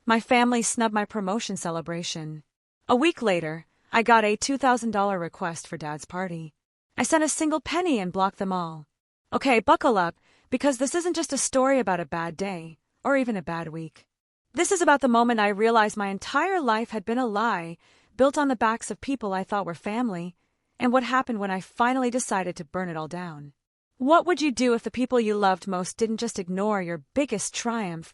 My family snubbed my promotion celebration. A week later, I got a $2,000 request for Dad's party. I sent a single penny and blocked them all. Okay, buckle up, because this isn't just a story about a bad day, or even a bad week. This is about the moment I realized my entire life had been a lie, built on the backs of people I thought were family, and what happened when I finally decided to burn it all down. What would you do if the people you loved most didn't just ignore your biggest triumph,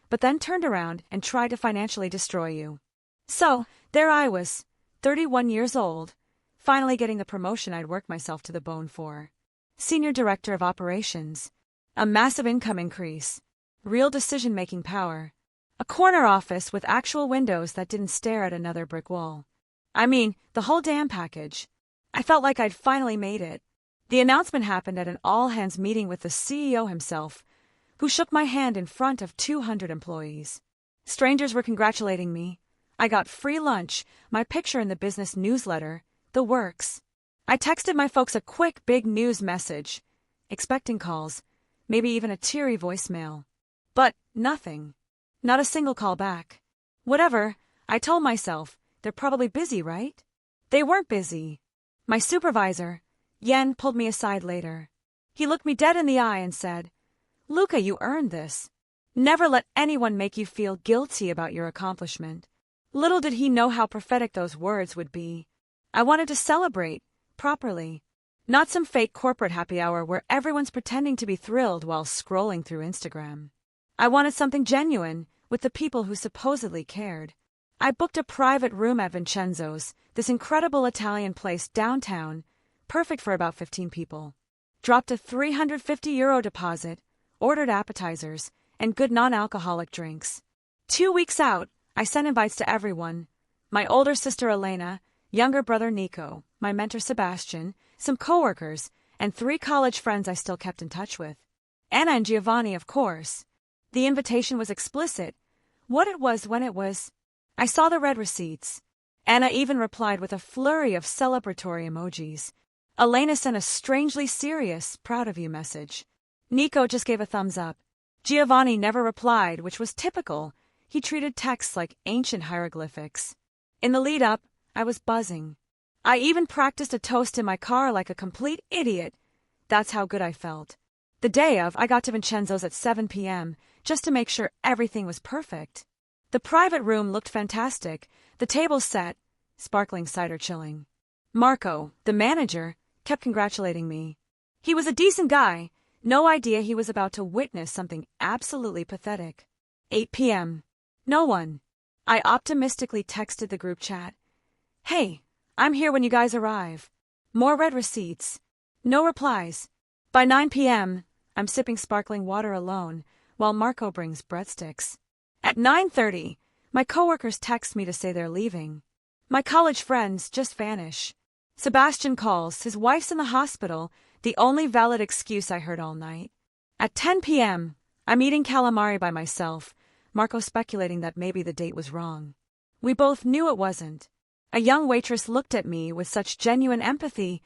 but then turned around and tried to financially destroy you? So, there I was, 31 years old, finally getting the promotion I'd worked myself to the bone for. Senior Director of Operations. A massive income increase. Real decision-making power. A corner office with actual windows that didn't stare at another brick wall. I mean, the whole damn package. I felt like I'd finally made it. The announcement happened at an all-hands meeting with the CEO himself, who shook my hand in front of 200 employees. Strangers were congratulating me. I got free lunch, my picture in the business newsletter, the works. I texted my folks a quick big news message, expecting calls, maybe even a teary voicemail. But nothing. Not a single call back. Whatever, I told myself, they're probably busy, right? They weren't busy. My supervisor, Yen, pulled me aside later. He looked me dead in the eye and said, "Luca, you earned this. Never let anyone make you feel guilty about your accomplishment." Little did he know how prophetic those words would be. I wanted to celebrate, properly. Not some fake corporate happy hour where everyone's pretending to be thrilled while scrolling through Instagram. I wanted something genuine, with the people who supposedly cared. I booked a private room at Vincenzo's, this incredible Italian place downtown, perfect for about 15 people. Dropped a €350 deposit, ordered appetizers, and good non-alcoholic drinks. 2 weeks out, I sent invites to everyone. My older sister Elena, younger brother Nico, my mentor Sebastian, some coworkers, and 3 college friends I still kept in touch with. Anna and Giovanni, of course. The invitation was explicit. What it was when it was. I saw the red receipts. Anna even replied with a flurry of celebratory emojis. Elena sent a strangely serious, proud of you message. Nico just gave a thumbs up. Giovanni never replied, which was typical. He treated texts like ancient hieroglyphics. In the lead-up, I was buzzing. I even practiced a toast in my car like a complete idiot. That's how good I felt. The day of, I got to Vincenzo's at 7 p.m., just to make sure everything was perfect. The private room looked fantastic, the tables set, sparkling cider chilling. Marco, the manager, kept congratulating me. He was a decent guy, no idea he was about to witness something absolutely pathetic. 8 p.m. No one. I optimistically texted the group chat. "Hey, I'm here when you guys arrive." More red receipts. No replies. By 9 p.m., I'm sipping sparkling water alone, while Marco brings breadsticks. At 9:30, my coworkers text me to say they're leaving. My college friends just vanish. Sebastian calls, his wife's in the hospital, the only valid excuse I heard all night. At 10 p.m., I'm eating calamari by myself, Marco speculating that maybe the date was wrong. We both knew it wasn't. A young waitress looked at me with such genuine empathy.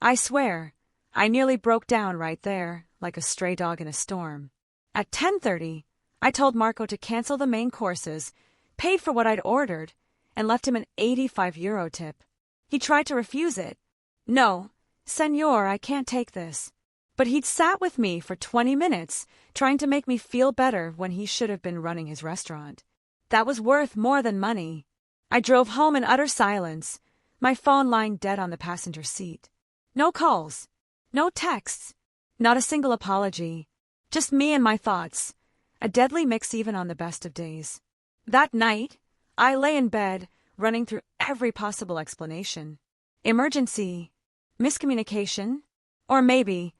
I swear, I nearly broke down right there, like a stray dog in a storm. At 10:30, I told Marco to cancel the main courses, paid for what I'd ordered, and left him an €85 tip. He tried to refuse it. "No, Senor, I can't take this." But he'd sat with me for 20 minutes, trying to make me feel better when he should have been running his restaurant. That was worth more than money. I drove home in utter silence, my phone lying dead on the passenger seat. No calls, no texts, not a single apology. Just me and my thoughts, a deadly mix even on the best of days. That night, I lay in bed, running through every possible explanation. Emergency, miscommunication, or maybe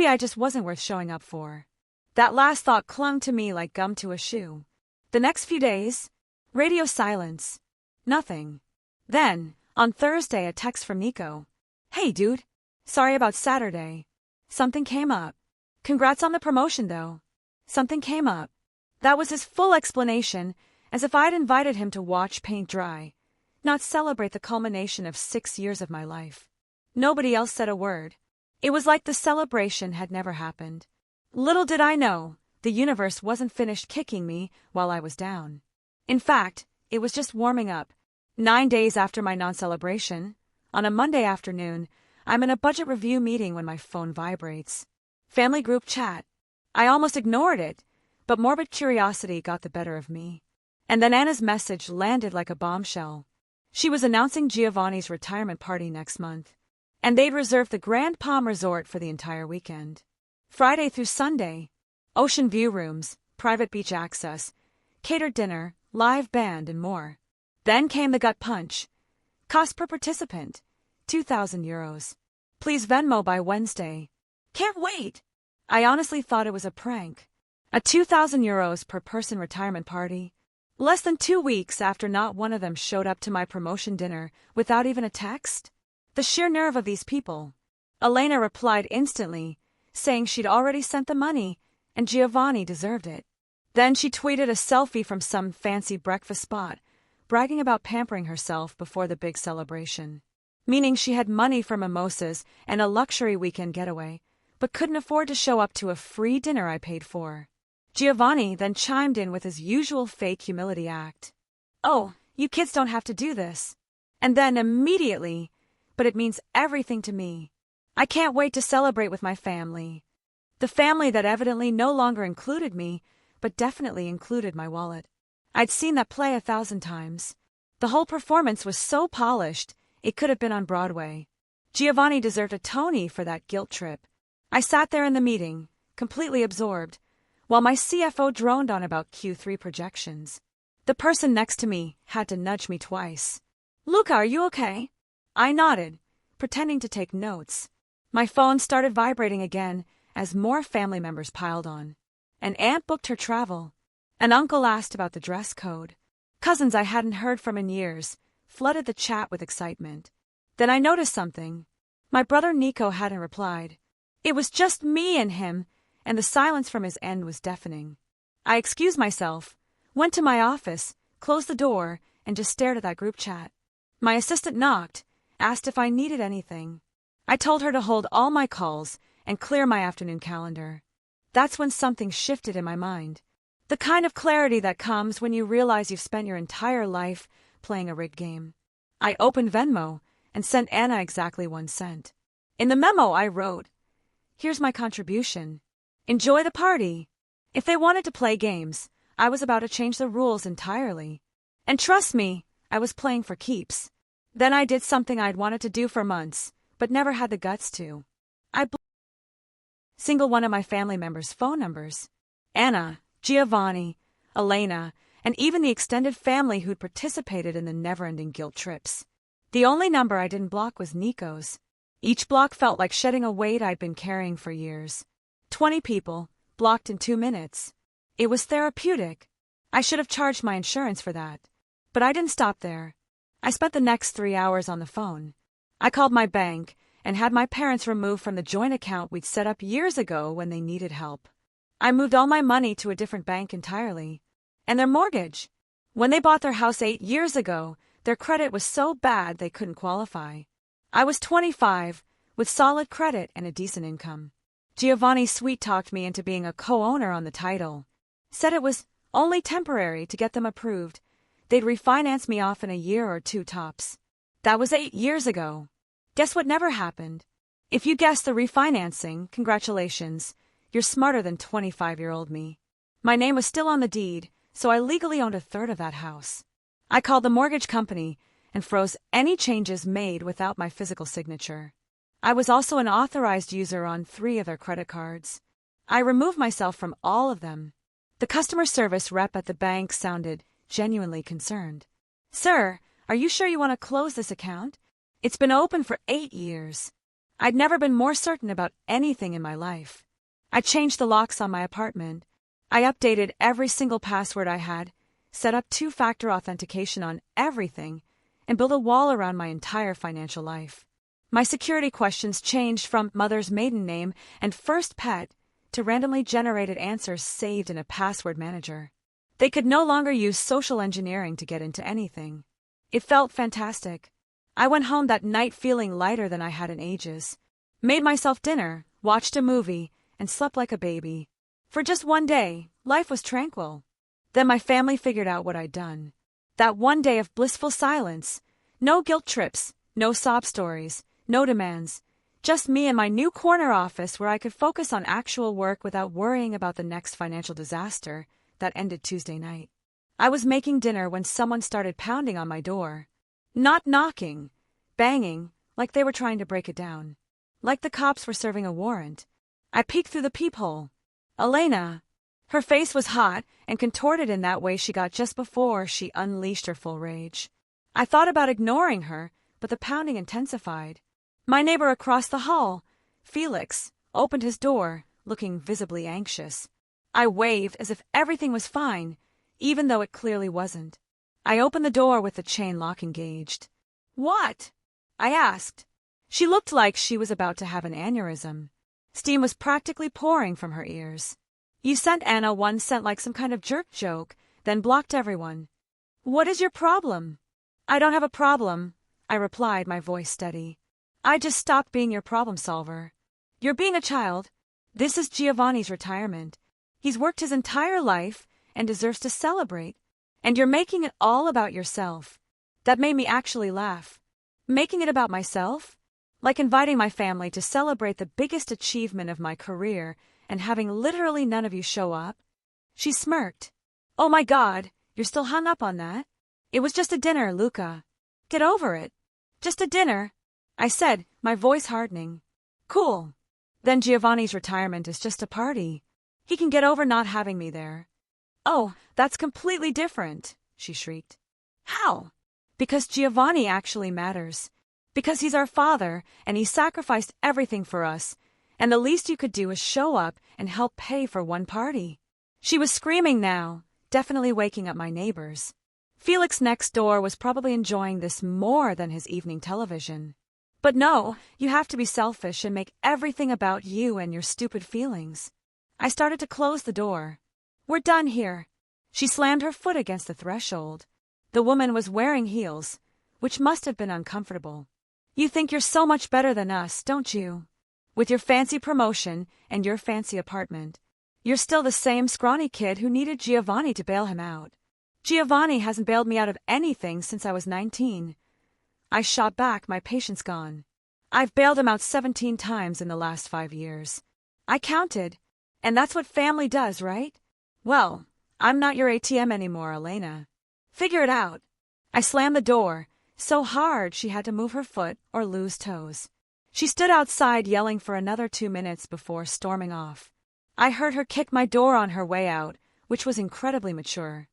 I just wasn't worth showing up for. That last thought clung to me like gum to a shoe. The next few days, radio silence, nothing. Then, on Thursday, a text from Nico. "Hey dude, sorry about Saturday. Something came up. Congrats on the promotion though. Something came up." That was his full explanation, as if I'd invited him to watch paint dry, not celebrate the culmination of 6 years of my life. Nobody else said a word. It was like the celebration had never happened. Little did I know, the universe wasn't finished kicking me while I was down. In fact, it was just warming up. 9 days after my non-celebration, on a Monday afternoon, I'm in a budget review meeting when my phone vibrates. Family group chat. I almost ignored it, but morbid curiosity got the better of me. And then Anna's message landed like a bombshell. She was announcing Giovanni's retirement party next month, and they'd reserved the Grand Palm Resort for the entire weekend. Friday through Sunday, ocean view rooms, private beach access, catered dinner, live band, and more. Then came the gut punch. Cost per participant, €2,000. Please Venmo by Wednesday. Can't wait! I honestly thought it was a prank. A €2,000 per person retirement party. Less than 2 weeks after not one of them showed up to my promotion dinner without even a text. The sheer nerve of these people. Elena replied instantly, saying she'd already sent the money and Giovanni deserved it. Then she tweeted a selfie from some fancy breakfast spot, bragging about pampering herself before the big celebration. Meaning she had money for mimosas and a luxury weekend getaway, but couldn't afford to show up to a free dinner I paid for. Giovanni then chimed in with his usual fake humility act. "Oh, you kids don't have to do this." And then immediately, "But it means everything to me. I can't wait to celebrate with my family." The family that evidently no longer included me, but definitely included my wallet. I'd seen that play 1,000 times. The whole performance was so polished, it could have been on Broadway. Giovanni deserved a Tony for that guilt trip. I sat there in the meeting, completely absorbed, while my CFO droned on about Q3 projections. The person next to me had to nudge me twice. "Luca, are you okay?" I nodded, pretending to take notes. My phone started vibrating again as more family members piled on. An aunt booked her travel. An uncle asked about the dress code. Cousins I hadn't heard from in years flooded the chat with excitement. Then I noticed something. My brother Nico hadn't replied. It was just me and him, and the silence from his end was deafening. I excused myself, went to my office, closed the door, and just stared at that group chat. My assistant knocked, asked if I needed anything. I told her to hold all my calls and clear my afternoon calendar. That's when something shifted in my mind. The kind of clarity that comes when you realize you've spent your entire life playing a rigged game. I opened Venmo and sent Anna exactly 1 cent. In the memo I wrote, "Here's my contribution. Enjoy the party." If they wanted to play games, I was about to change the rules entirely. And trust me, I was playing for keeps. Then I did something I'd wanted to do for months, but never had the guts to. I single one of my family members' phone numbers. Anna, Giovanni, Elena, and even the extended family who'd participated in the never-ending guilt trips. The only number I didn't block was Nico's. Each block felt like shedding a weight I'd been carrying for years. 20 people, blocked in 2 minutes. It was therapeutic. I should have charged my insurance for that. But I didn't stop there. I spent the next 3 hours on the phone. I called my bank and had my parents removed from the joint account we'd set up years ago when they needed help. I moved all my money to a different bank entirely. And their mortgage. When they bought their house 8 years ago, their credit was so bad they couldn't qualify. I was 25, with solid credit and a decent income. Giovanni sweet-talked me into being a co-owner on the title. Said it was only temporary to get them approved. They'd refinance me off in a year or 2 tops. That was 8 years ago. Guess what never happened? If you guessed the refinancing, congratulations. You're smarter than 25-year-old me. My name was still on the deed, so I legally owned 1/3 of that house. I called the mortgage company and froze any changes made without my physical signature. I was also an authorized user on 3 of their credit cards. I removed myself from all of them. The customer service rep at the bank sounded genuinely concerned. "Sir, are you sure you want to close this account? It's been open for 8 years. I'd never been more certain about anything in my life. I changed the locks on my apartment. I updated every single password I had, set up 2-factor authentication on everything, and built a wall around my entire financial life. My security questions changed from mother's maiden name and first pet to randomly generated answers saved in a password manager. They could no longer use social engineering to get into anything. It felt fantastic. I went home that night feeling lighter than I had in ages. Made myself dinner, watched a movie, and slept like a baby. For just 1 day, life was tranquil. Then my family figured out what I'd done. That one day of blissful silence. No guilt trips, no sob stories, no demands. Just me in my new corner office where I could focus on actual work without worrying about the next financial disaster that ended Tuesday night. I was making dinner when someone started pounding on my door. Not knocking, banging, like they were trying to break it down. Like the cops were serving a warrant. I peeked through the peephole. Elena. Her face was hot and contorted in that way she got just before she unleashed her full rage. I thought about ignoring her, but the pounding intensified. My neighbor across the hall, Felix, opened his door, looking visibly anxious. I waved as if everything was fine, even though it clearly wasn't. I opened the door with the chain lock engaged. "What?" I asked. She looked like she was about to have an aneurysm. Steam was practically pouring from her ears. "You sent Anna one sent like some kind of jerk joke, then blocked everyone. What is your problem?" "I don't have a problem," I replied, my voice steady. "I just stopped being your problem solver. You're being a child. This is Giovanni's retirement. He's worked his entire life and deserves to celebrate. And you're making it all about yourself." That made me actually laugh. Making it about myself? Like inviting my family to celebrate the biggest achievement of my career and having literally none of you show up? She smirked. "Oh my God, you're still hung up on that? It was just a dinner, Luca. Get over it." "Just a dinner," I said, my voice hardening. "Cool. Then Giovanni's retirement is just a party. He can get over not having me there." "Oh, that's completely different," she shrieked. "How?" "Because Giovanni actually matters. Because he's our father, and he sacrificed everything for us, and the least you could do is show up and help pay for one party." She was screaming now, definitely waking up my neighbors. Felix next door was probably enjoying this more than his evening television. But no, you have to be selfish and make everything about you and your stupid feelings. I started to close the door. "We're done here." She slammed her foot against the threshold. The woman was wearing heels, which must have been uncomfortable. "You think you're so much better than us, don't you? With your fancy promotion and your fancy apartment. You're still the same scrawny kid who needed Giovanni to bail him out. Giovanni hasn't bailed me out of anything since I was 19. I shot back, my patience gone. "I've bailed him out 17 times in the last 5 years. I counted. And that's what family does, right? Well, I'm not your ATM anymore, Elena. Figure it out." I slammed the door, so hard she had to move her foot or lose toes. She stood outside yelling for another 2 minutes before storming off. I heard her kick my door on her way out, which was incredibly mature.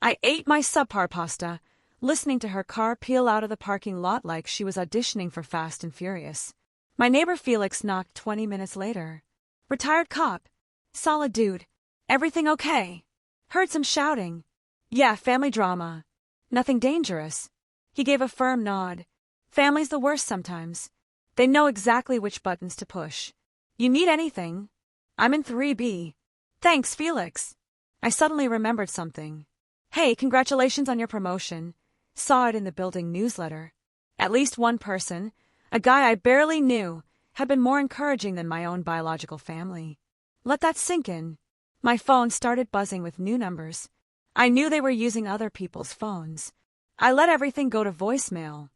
I ate my subpar pasta, listening to her car peel out of the parking lot like she was auditioning for Fast and Furious. My neighbor Felix knocked 20 minutes later. "Retired cop. Solid dude. Everything okay?" "Heard some shouting." "Yeah, family drama. Nothing dangerous." He gave a firm nod. "Family's the worst sometimes. They know exactly which buttons to push. You need anything? I'm in 3B. Thanks, Felix." I suddenly remembered something. "Hey, congratulations on your promotion. Saw it in the building newsletter." At least one person, a guy I barely knew, had been more encouraging than my own biological family. Let that sink in. My phone started buzzing with new numbers. I knew they were using other people's phones. I let everything go to voicemail.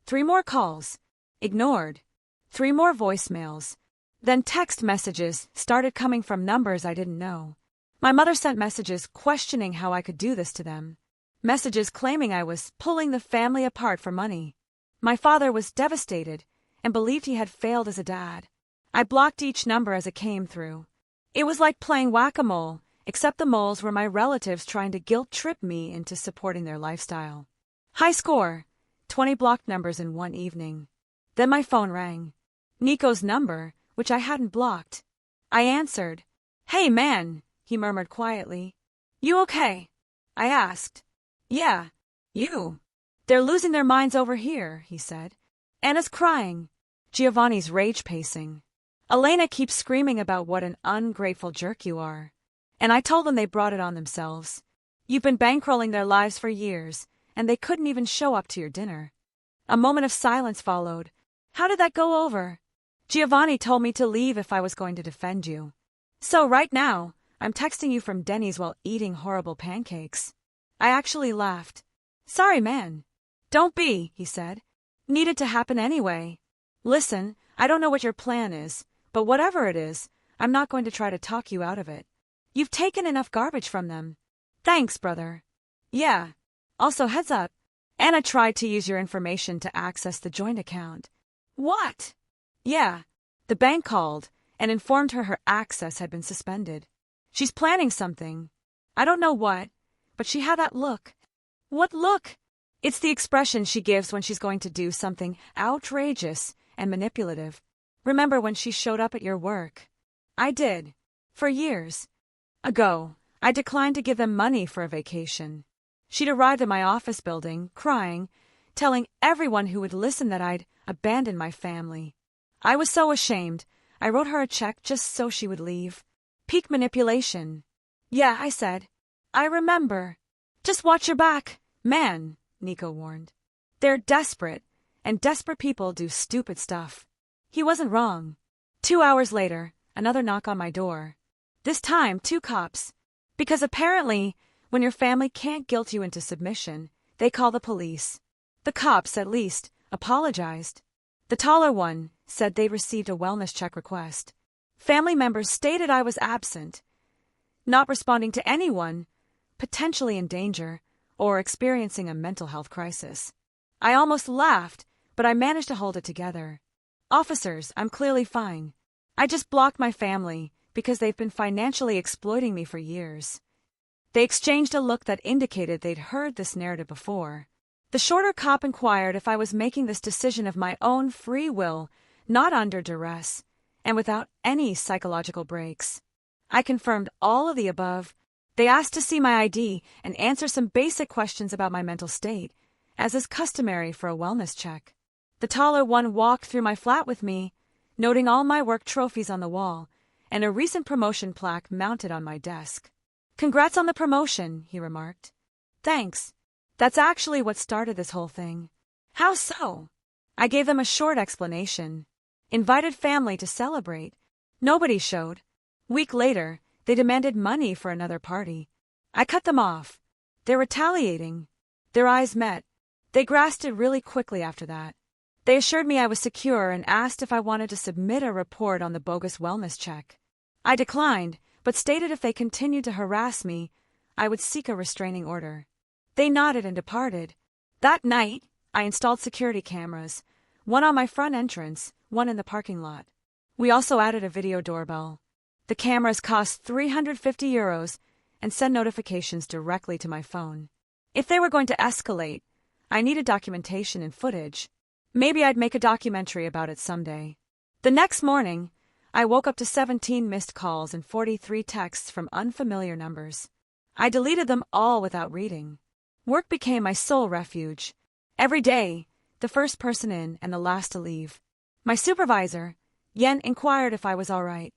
3 more calls. Ignored. 3 more voicemails. Then text messages started coming from numbers I didn't know. My mother sent messages questioning how I could do this to them. Messages claiming I was pulling the family apart for money. My father was devastated and believed he had failed as a dad. I blocked each number as it came through. It was like playing whack-a-mole, except the moles were my relatives trying to guilt-trip me into supporting their lifestyle. High score. 20 blocked numbers in one evening. Then my phone rang. Nico's number, which I hadn't blocked. I answered. "Hey, man," he murmured quietly. "You okay?" I asked. "Yeah. You?" "They're losing their minds over here," he said. "Anna's crying. Giovanni's rage pacing. Elena keeps screaming about what an ungrateful jerk you are. And I told them they brought it on themselves. You've been bankrolling their lives for years, and they couldn't even show up to your dinner." A moment of silence followed. "How did that go over?" "Giovanni told me to leave if I was going to defend you. So right now, I'm texting you from Denny's while eating horrible pancakes. I actually laughed. Sorry, man. Don't be, he said. Needed to happen anyway. Listen, I don't know what your plan is, but whatever it is, I'm not going to try to talk you out of it. You've taken enough garbage from them. Thanks, brother. Yeah. Also, heads up. Anna tried to use your information to access the joint account. What? Yeah. The bank called and informed her access had been suspended. She's planning something. I don't know what, but she had that look. What look? It's the expression she gives when she's going to do something outrageous and manipulative. Remember when she showed up at your work? I did. For years ago, I declined to give them money for a vacation. She'd arrived at my office building, crying, telling everyone who would listen that I'd abandoned my family. I was so ashamed, I wrote her a check just so she would leave. Peak manipulation. Yeah, I said. I remember. Just watch your back, man, Nico warned. They're desperate, and desperate people do stupid stuff. He wasn't wrong. 2 hours later, another knock on my door. This time, 2 cops. Because apparently, when your family can't guilt you into submission, they call the police. The cops, at least, apologized. The taller one said they'd received a wellness check request. Family members stated I was absent, not responding to anyone, potentially in danger, or experiencing a mental health crisis. I almost laughed, but I managed to hold it together. Officers, I'm clearly fine. I just blocked my family because they've been financially exploiting me for years. They exchanged a look that indicated they'd heard this narrative before. The shorter cop inquired if I was making this decision of my own free will, not under duress, and without any psychological breaks. I confirmed all of the above. They asked to see my ID and answer some basic questions about my mental state, as is customary for a wellness check. The taller one walked through my flat with me, noting all my work trophies on the wall and a recent promotion plaque mounted on my desk. Congrats on the promotion, he remarked. Thanks. That's actually what started this whole thing. How so? I gave them a short explanation. Invited family to celebrate. Nobody showed. Week later, they demanded money for another party. I cut them off. They're retaliating. Their eyes met. They grasped it really quickly after that. They assured me I was secure and asked if I wanted to submit a report on the bogus wellness check. I declined, but stated if they continued to harass me, I would seek a restraining order. They nodded and departed. That night, I installed security cameras, one on my front entrance, one in the parking lot. We also added a video doorbell. The cameras cost €350 and send notifications directly to my phone. If they were going to escalate, I needed documentation and footage. Maybe I'd make a documentary about it someday. The next morning, I woke up to 17 missed calls and 43 texts from unfamiliar numbers. I deleted them all without reading. Work became my sole refuge. Every day, the first person in and the last to leave. My supervisor, Yen, inquired if I was all right.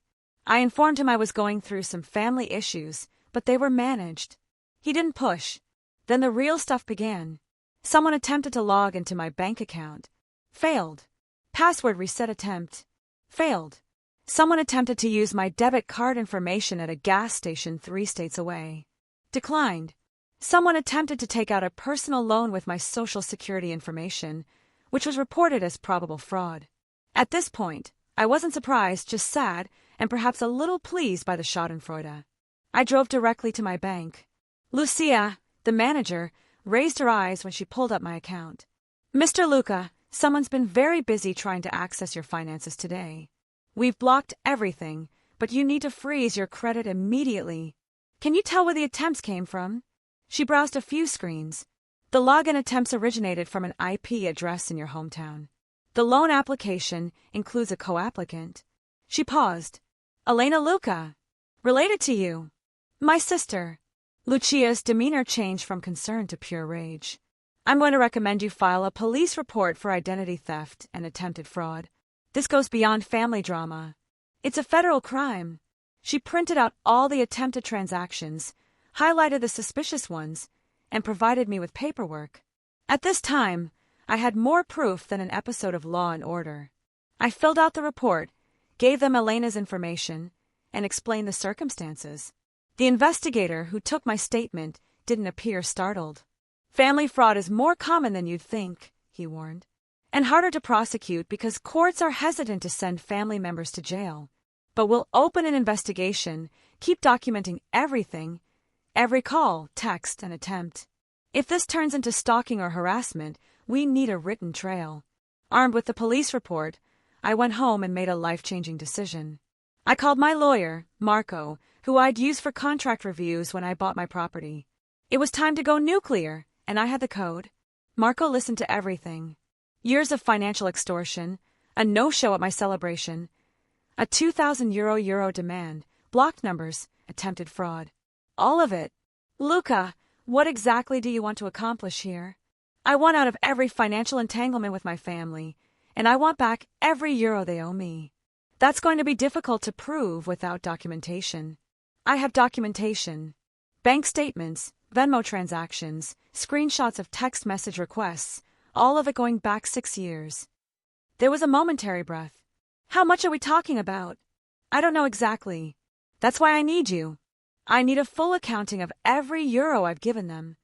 I informed him I was going through some family issues, but they were managed. He didn't push. Then the real stuff began. Someone attempted to log into my bank account. Failed. Password reset attempt. Failed. Someone attempted to use my debit card information at a gas station 3 states away. Declined. Someone attempted to take out a personal loan with my social security information, which was reported as probable fraud. At this point, I wasn't surprised, just sad, and perhaps a little pleased by the schadenfreude. I drove directly to my bank. Lucia, the manager, raised her eyes when she pulled up my account. Mr. Luca, someone's been very busy trying to access your finances today. We've blocked everything, but you need to freeze your credit immediately. Can you tell where the attempts came from? She browsed a few screens. The login attempts originated from an IP address in your hometown. The loan application includes a co-applicant. She paused. Elena Luca. Related to you. My sister. Lucia's demeanor changed from concern to pure rage. I'm going to recommend you file a police report for identity theft and attempted fraud. This goes beyond family drama. It's a federal crime. She printed out all the attempted transactions, highlighted the suspicious ones, and provided me with paperwork. At this time, I had more proof than an episode of Law and Order. I filled out the report, gave them Elena's information, and explained the circumstances. The investigator who took my statement didn't appear startled. Family fraud is more common than you'd think, he warned, and harder to prosecute because courts are hesitant to send family members to jail. But we'll open an investigation, keep documenting everything, every call, text, and attempt. If this turns into stalking or harassment, we need a written trail. Armed with the police report, I went home and made a life-changing decision. I called my lawyer, Marco, who I'd used for contract reviews when I bought my property. It was time to go nuclear, and I had the code. Marco listened to everything. Years of financial extortion, a no-show at my celebration, a €2,000 demand, blocked numbers, attempted fraud. All of it. Luca, what exactly do you want to accomplish here? I want out of every financial entanglement with my family, and I want back every euro they owe me. That's going to be difficult to prove without documentation. I have documentation. Bank statements, Venmo transactions, screenshots of text message requests, all of it going back 6 years. There was a momentary breath. How much are we talking about? I don't know exactly. That's why I need you. I need a full accounting of every euro I've given them.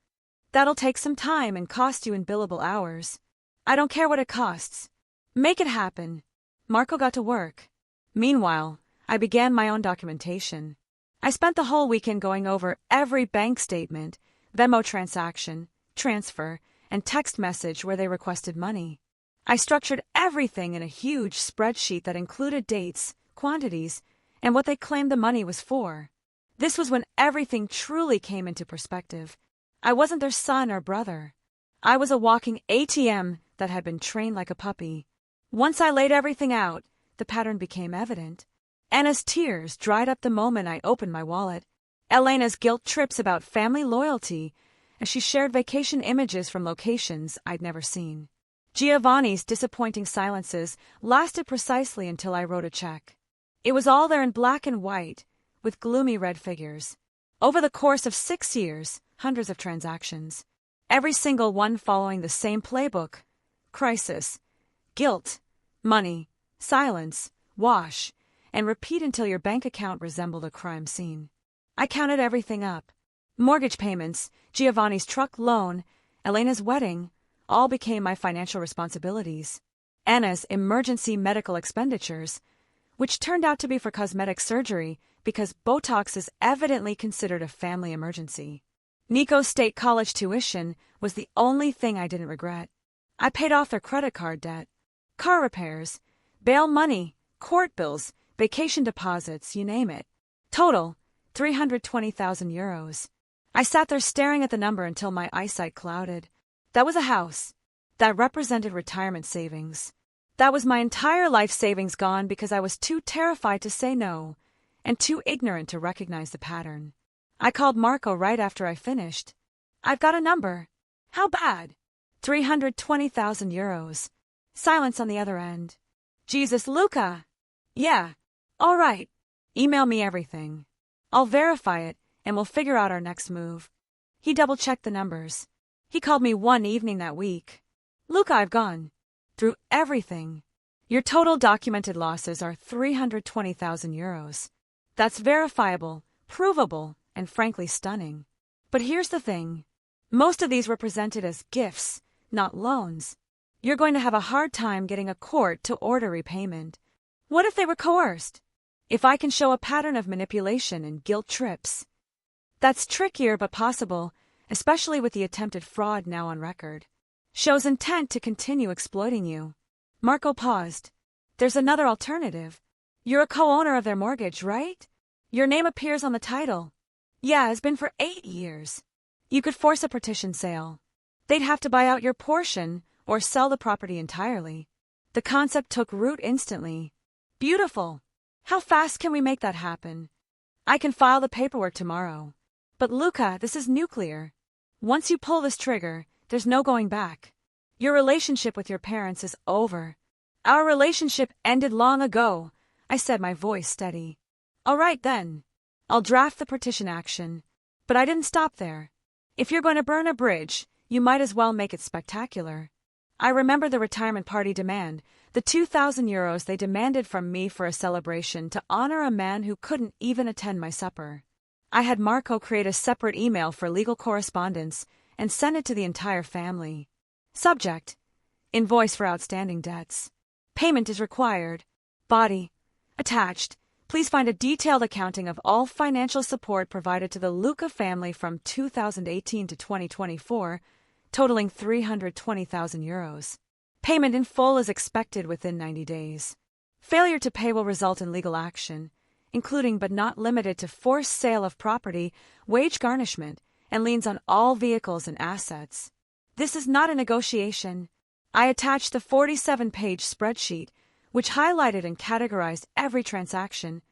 That'll take some time and cost you in billable hours. I don't care what it costs. Make it happen. Marco got to work. Meanwhile, I began my own documentation. I spent the whole weekend going over every bank statement, Venmo transaction, transfer, and text message where they requested money. I structured everything in a huge spreadsheet that included dates, quantities, and what they claimed the money was for. This was when everything truly came into perspective. I wasn't their son or brother. I was a walking ATM that had been trained like a puppy. Once I laid everything out, the pattern became evident. Anna's tears dried up the moment I opened my wallet. Elena's guilt trips about family loyalty as she shared vacation images from locations I'd never seen. Giovanni's disappointing silences lasted precisely until I wrote a check. It was all there in black and white, with gloomy red figures. Over the course of 6 years, hundreds of transactions. Every single one following the same playbook. Crisis, guilt, money, silence, wash, and repeat until your bank account resembled a crime scene. I counted everything up. Mortgage payments, Giovanni's truck loan, Elena's wedding, all became my financial responsibilities. Anna's emergency medical expenditures, which turned out to be for cosmetic surgery because Botox is evidently considered a family emergency. Nico's state college tuition was the only thing I didn't regret. I paid off their credit card debt. Car repairs, bail money, court bills, vacation deposits, you name it. Total, €320,000. I sat there staring at the number until my eyesight clouded. That was a house. That represented retirement savings. That was my entire life savings gone because I was too terrified to say no, and too ignorant to recognize the pattern. I called Marco right after I finished. I've got a number. How bad? €320,000. Silence on the other end. Jesus, Luca! Yeah. All right. Email me everything. I'll verify it, and we'll figure out our next move. He double-checked the numbers. He called me one evening that week. Luca, I've gone through everything. Your total documented losses are €320,000. That's verifiable, provable, and frankly stunning. But here's the thing. Most of these were presented as gifts, not loans. You're going to have a hard time getting a court to order repayment. What if they were coerced? If I can show a pattern of manipulation and guilt trips? That's trickier but possible, especially with the attempted fraud now on record. Shows intent to continue exploiting you. Marco paused. There's another alternative. You're a co-owner of their mortgage, right? Your name appears on the title. Yeah, it's been for 8 years. You could force a partition sale. They'd have to buy out your portion or sell the property entirely. The concept took root instantly. Beautiful. How fast can we make that happen? I can file the paperwork tomorrow. But Luca, this is nuclear. Once you pull this trigger, there's no going back. Your relationship with your parents is over. Our relationship ended long ago, I said, my voice steady. All right then. I'll draft the partition action. But I didn't stop there. If you're going to burn a bridge, you might as well make it spectacular. I remember the retirement party demand, the €2,000 they demanded from me for a celebration to honor a man who couldn't even attend my supper. I had Marco create a separate email for legal correspondence and send it to the entire family. Subject: Invoice for outstanding debts. Payment is required. Body: Attached. Please find a detailed accounting of all financial support provided to the Luca family from 2018 to 2024, totaling €320,000. Payment in full is expected within 90 days. Failure to pay will result in legal action, including but not limited to forced sale of property, wage garnishment, and liens on all vehicles and assets. This is not a negotiation. I attached the 47-page spreadsheet, which highlighted and categorized every transaction,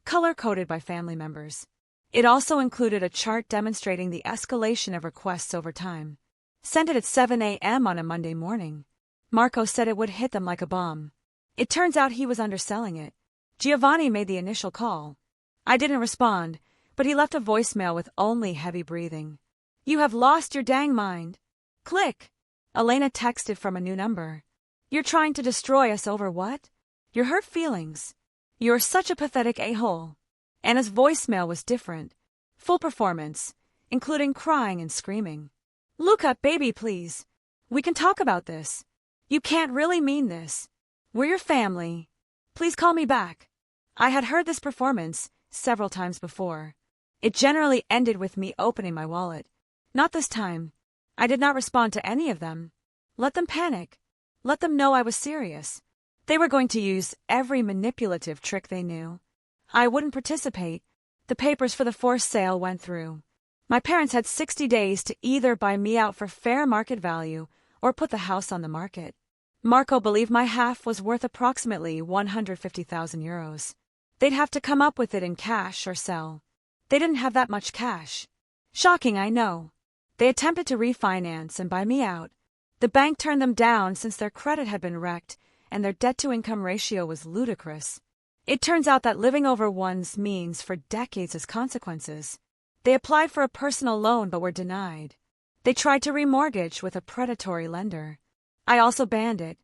color-coded by family members. It also included a chart demonstrating the escalation of requests over time. Sent it at 7 a.m. on a Monday morning. Marco said it would hit them like a bomb. It turns out he was underselling it. Giovanni made the initial call. I didn't respond, but he left a voicemail with only heavy breathing. "You have lost your dang mind." Click. Elena texted from a new number. "You're trying to destroy us over what? Your hurt feelings. You're such a pathetic a-hole." Anna's voicemail was different. Full performance, including crying and screaming. "Luca, baby, please. We can talk about this. You can't really mean this. We're your family. Please call me back." I had heard this performance several times before. It generally ended with me opening my wallet. Not this time. I did not respond to any of them. Let them panic. Let them know I was serious. They were going to use every manipulative trick they knew. I wouldn't participate. The papers for the forced sale went through. My parents had 60 days to either buy me out for fair market value or put the house on the market. Marco believed my half was worth approximately €150,000. They'd have to come up with it in cash or sell. They didn't have that much cash. Shocking, I know. They attempted to refinance and buy me out. The bank turned them down since their credit had been wrecked and their debt-to-income ratio was ludicrous. It turns out that living over one's means for decades has consequences. They applied for a personal loan but were denied. They tried to remortgage with a predatory lender. I also banned it,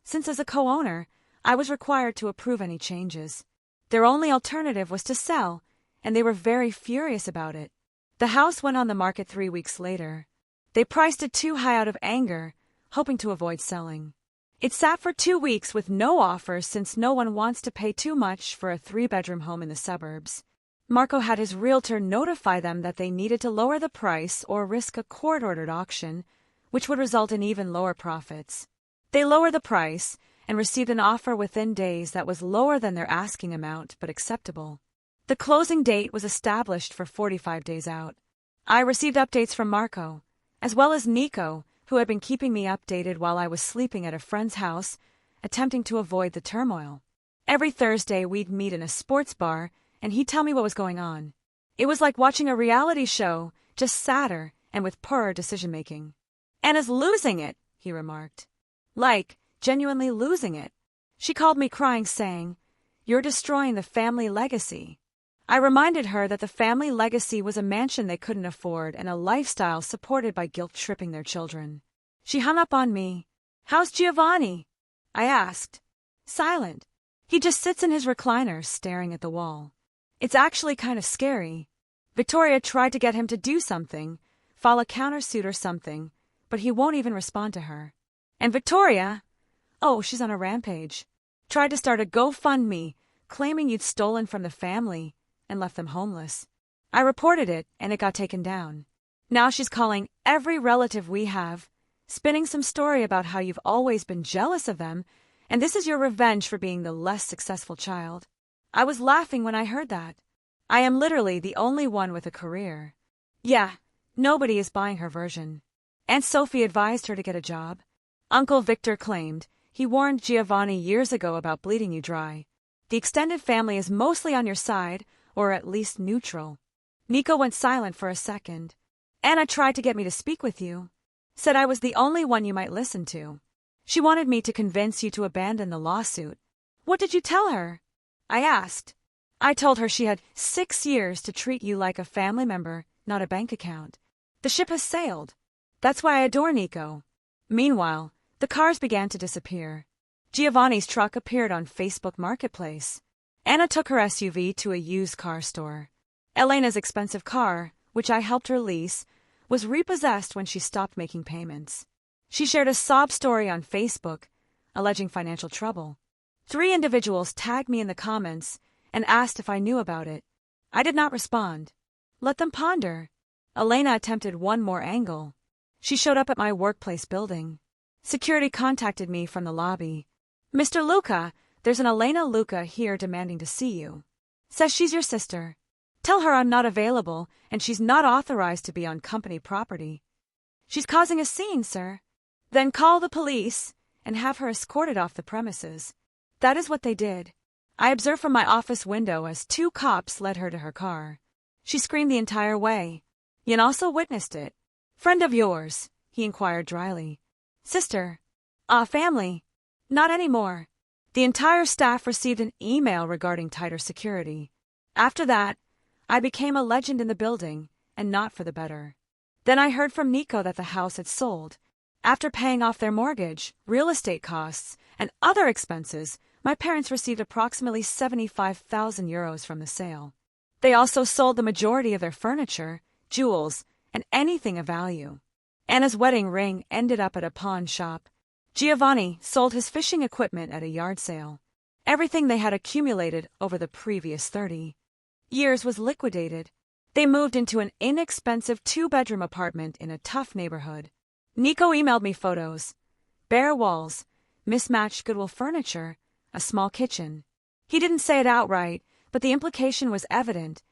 since as a co-owner, I was required to approve any changes. Their only alternative was to sell, and they were very furious about it. The house went on the market 3 weeks later. They priced it too high out of anger, hoping to avoid selling. It sat for 2 weeks with no offers since no one wants to pay too much for a 3-bedroom home in the suburbs. Marco had his realtor notify them that they needed to lower the price or risk a court-ordered auction, which would result in even lower profits. They lowered the price and received an offer within days that was lower than their asking amount but acceptable. The closing date was established for 45 days out. I received updates from Marco, as well as Nico, who had been keeping me updated while I was sleeping at a friend's house, attempting to avoid the turmoil. Every Thursday we'd meet in a sports bar, and he'd tell me what was going on. It was like watching a reality show, just sadder and with poorer decision-making. "Anna's losing it," he remarked. Like, genuinely losing it. She called me crying, saying, "You're destroying the family legacy." I reminded her that the family legacy was a mansion they couldn't afford and a lifestyle supported by guilt-tripping their children. She hung up on me. "How's Giovanni?" I asked. "Silent. He just sits in his recliner staring at the wall. It's actually kind of scary. Victoria tried to get him to do something, file a countersuit or something, but he won't even respond to her. And Victoria, oh, she's on a rampage, tried to start a GoFundMe, claiming you'd stolen from the family and left them homeless. I reported it, and it got taken down. Now she's calling every relative we have, spinning some story about how you've always been jealous of them, and this is your revenge for being the less successful child." I was laughing when I heard that. I am literally the only one with a career. Yeah, nobody is buying her version. Aunt Sophie advised her to get a job. Uncle Victor claimed he warned Giovanni years ago about bleeding you dry. The extended family is mostly on your side, or at least neutral. Nico went silent for a second. Anna tried to get me to speak with you. Said I was the only one you might listen to. She wanted me to convince you to abandon the lawsuit. What did you tell her? I asked. I told her she had 6 years to treat you like a family member, not a bank account. The ship has sailed. That's why I adore Nico. Meanwhile, the cars began to disappear. Giovanni's truck appeared on Facebook Marketplace. Anna took her SUV to a used car store. Elena's expensive car, which I helped her lease, was repossessed when she stopped making payments. She shared a sob story on Facebook, alleging financial trouble. 3 individuals tagged me in the comments and asked if I knew about it. I did not respond. Let them ponder. Elena attempted one more angle. She showed up at my workplace building. Security contacted me from the lobby. Mr. Luca, there's an Elena Luca here demanding to see you. Says she's your sister. Tell her I'm not available and she's not authorized to be on company property. She's causing a scene, sir. Then call the police and have her escorted off the premises. That is what they did. I observed from my office window as 2 cops led her to her car. She screamed the entire way. Yen also witnessed it. Friend of yours? He inquired dryly. Sister. Family. Not anymore. The entire staff received an email regarding tighter security. After that, I became a legend in the building, and not for the better. Then I heard from Nico that the house had sold. After paying off their mortgage, real estate costs, and other expenses, my parents received approximately 75,000 euros from the sale. They also sold the majority of their furniture, jewels, and anything of value. Anna's wedding ring ended up at a pawn shop. Giovanni sold his fishing equipment at a yard sale. Everything they had accumulated over the previous 30 years was liquidated. They moved into an inexpensive 2-bedroom apartment in a tough neighborhood. Nico emailed me photos. Bare walls, mismatched Goodwill furniture, a small kitchen. He didn't say it outright, but the implication was evident.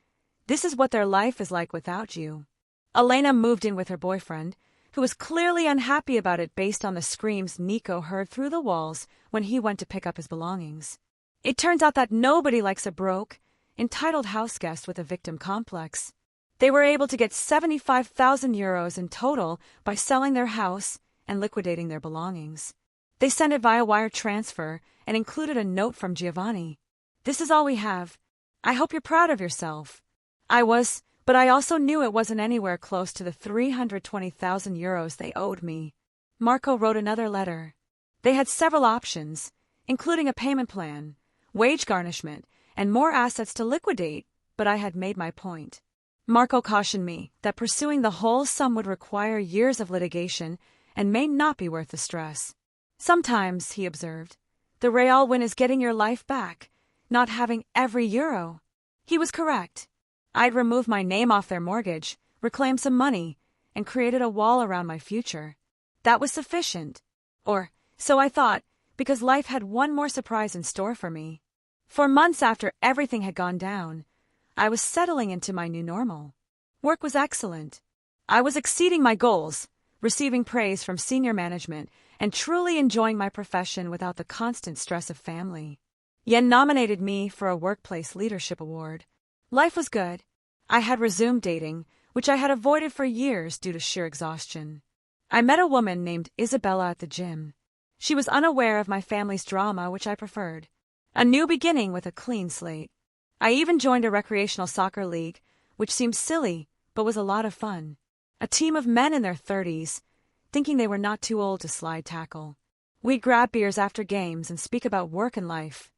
This is what their life is like without you. Elena moved in with her boyfriend, who was clearly unhappy about it based on the screams Nico heard through the walls when he went to pick up his belongings. It turns out that nobody likes a broke, entitled houseguest with a victim complex. They were able to get 75,000 euros in total by selling their house and liquidating their belongings. They sent it via wire transfer and included a note from Giovanni. This is all we have. I hope you're proud of yourself. I was, but I also knew it wasn't anywhere close to the 320,000 euros they owed me. Marco wrote another letter. They had several options, including a payment plan, wage garnishment, and more assets to liquidate, but I had made my point. Marco cautioned me that pursuing the whole sum would require years of litigation and may not be worth the stress. Sometimes, he observed, the real win is getting your life back, not having every euro. He was correct. I'd removed my name off their mortgage, reclaimed some money, and created a wall around my future. That was sufficient. Or, so I thought, because life had one more surprise in store for me. For months after everything had gone down, I was settling into my new normal. Work was excellent. I was exceeding my goals, receiving praise from senior management, and truly enjoying my profession without the constant stress of family. Yen nominated me for a workplace leadership award. Life was good. I had resumed dating, which I had avoided for years due to sheer exhaustion. I met a woman named Isabella at the gym. She was unaware of my family's drama, which I preferred. A new beginning with a clean slate. I even joined a recreational soccer league, which seemed silly, but was a lot of fun. A team of men in their 30s, thinking they were not too old to slide tackle. We'd grab beers after games and speak about work and life.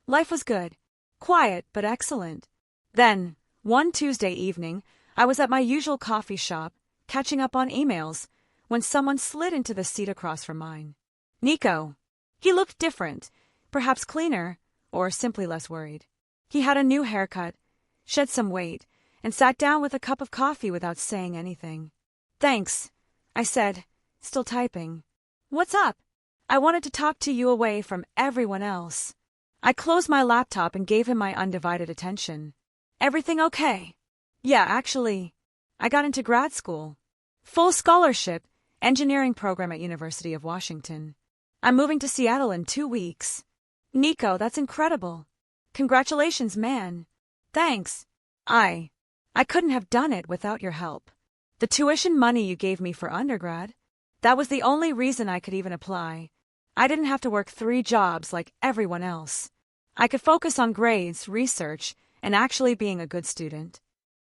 Life was good. Quiet, but excellent. Then, one Tuesday evening, I was at my usual coffee shop, catching up on emails, when someone slid into the seat across from mine. Nico. He looked different, perhaps cleaner, or simply less worried. He had a new haircut, shed some weight, and sat down with a cup of coffee without saying anything. Thanks, I said, still typing. What's up? I wanted to talk to you away from everyone else. I closed my laptop and gave him my undivided attention. Everything okay? Yeah, actually, I got into grad school. Full scholarship, engineering program at University of Washington. I'm moving to Seattle in 2 weeks. Nico, that's incredible. Congratulations, man. Thanks. I couldn't have done it without your help. The tuition money you gave me for undergrad, that was the only reason I could even apply. I didn't have to work 3 jobs like everyone else. I could focus on grades, research, and actually being a good student.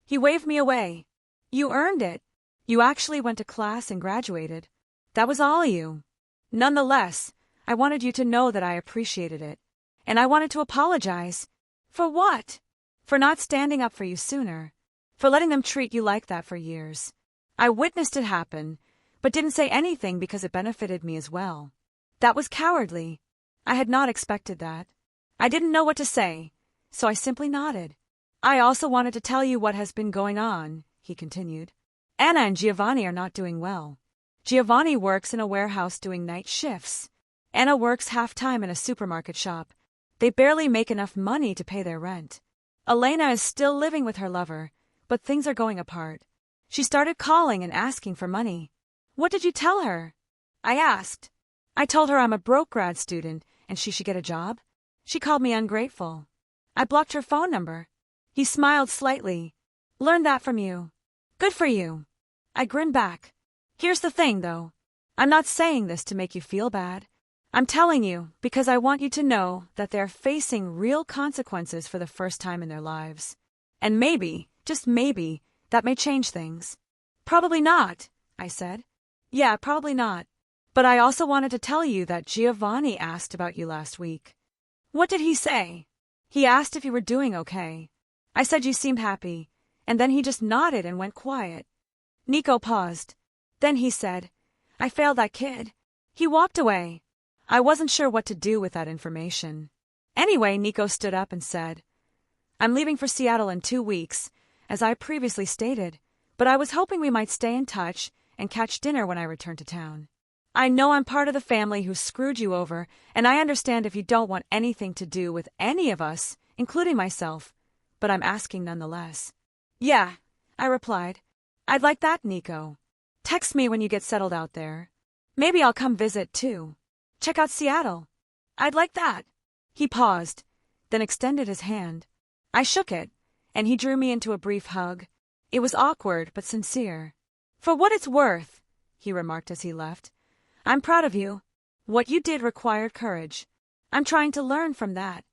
He waved me away. You earned it. You actually went to class and graduated. That was all you. Nonetheless, I wanted you to know that I appreciated it. And I wanted to apologize. For what? For not standing up for you sooner. for letting them treat you like that for years. I witnessed it happen, but didn't say anything because it benefited me as well. That was cowardly. I had not expected that. I didn't know what to say, so I simply nodded. I also wanted to tell you what has been going on, he continued. Anna and Giovanni are not doing well. Giovanni works in a warehouse doing night shifts. Anna works half-time in a supermarket shop. They barely make enough money to pay their rent. Elena is still living with her lover, but things are going apart. She started calling and asking for money. What did you tell her? I asked. I told her I'm a broke grad student and she should get a job. She called me ungrateful. I blocked her phone number. He smiled slightly. Learned that from you. Good for you. I grinned back. Here's the thing, though. I'm not saying this to make you feel bad. I'm telling you because I want you to know that they're facing real consequences for the first time in their lives. And maybe, just maybe, that may change things. Probably not, I said. Yeah, probably not. But I also wanted to tell you that Giovanni asked about you last week. What did he say? He asked if you were doing okay. I said you seemed happy, and then he just nodded and went quiet. Nico paused. Then he said, I failed that kid. He walked away. I wasn't sure what to do with that information. Anyway, Nico stood up and said, I'm leaving for Seattle in 2 weeks, as I previously stated, but I was hoping we might stay in touch and catch dinner when I return to town. I know I'm part of the family who screwed you over, and I understand if you don't want anything to do with any of us, including myself, but I'm asking nonetheless. Yeah, I replied. I'd like that, Nico. Text me when you get settled out there. Maybe I'll come visit, too. Check out Seattle. I'd like that. He paused, then extended his hand. I shook it, and he drew me into a brief hug. It was awkward but sincere. For what it's worth, he remarked as he left, I'm proud of you. What you did required courage. I'm trying to learn from that.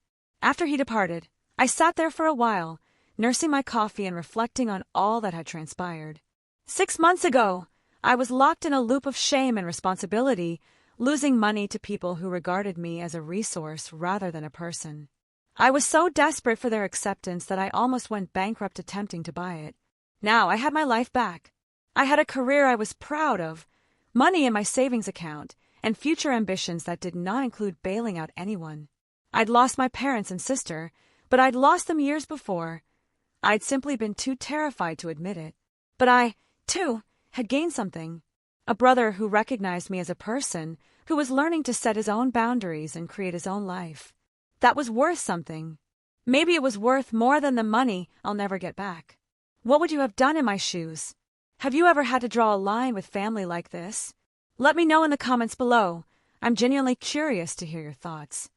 After he departed, I sat there for a while, nursing my coffee and reflecting on all that had transpired. 6 months ago, I was locked in a loop of shame and responsibility, losing money to people who regarded me as a resource rather than a person. I was so desperate for their acceptance that I almost went bankrupt attempting to buy it. Now I had my life back. I had a career I was proud of, money in my savings account, and future ambitions that did not include bailing out anyone. I'd lost my parents and sister, but I'd lost them years before. I'd simply been too terrified to admit it. But I, too, had gained something. A brother who recognized me as a person, who was learning to set his own boundaries and create his own life. That was worth something. Maybe it was worth more than the money I'll never get back. What would you have done in my shoes? Have you ever had to draw a line with family like this? Let me know in the comments below. I'm genuinely curious to hear your thoughts.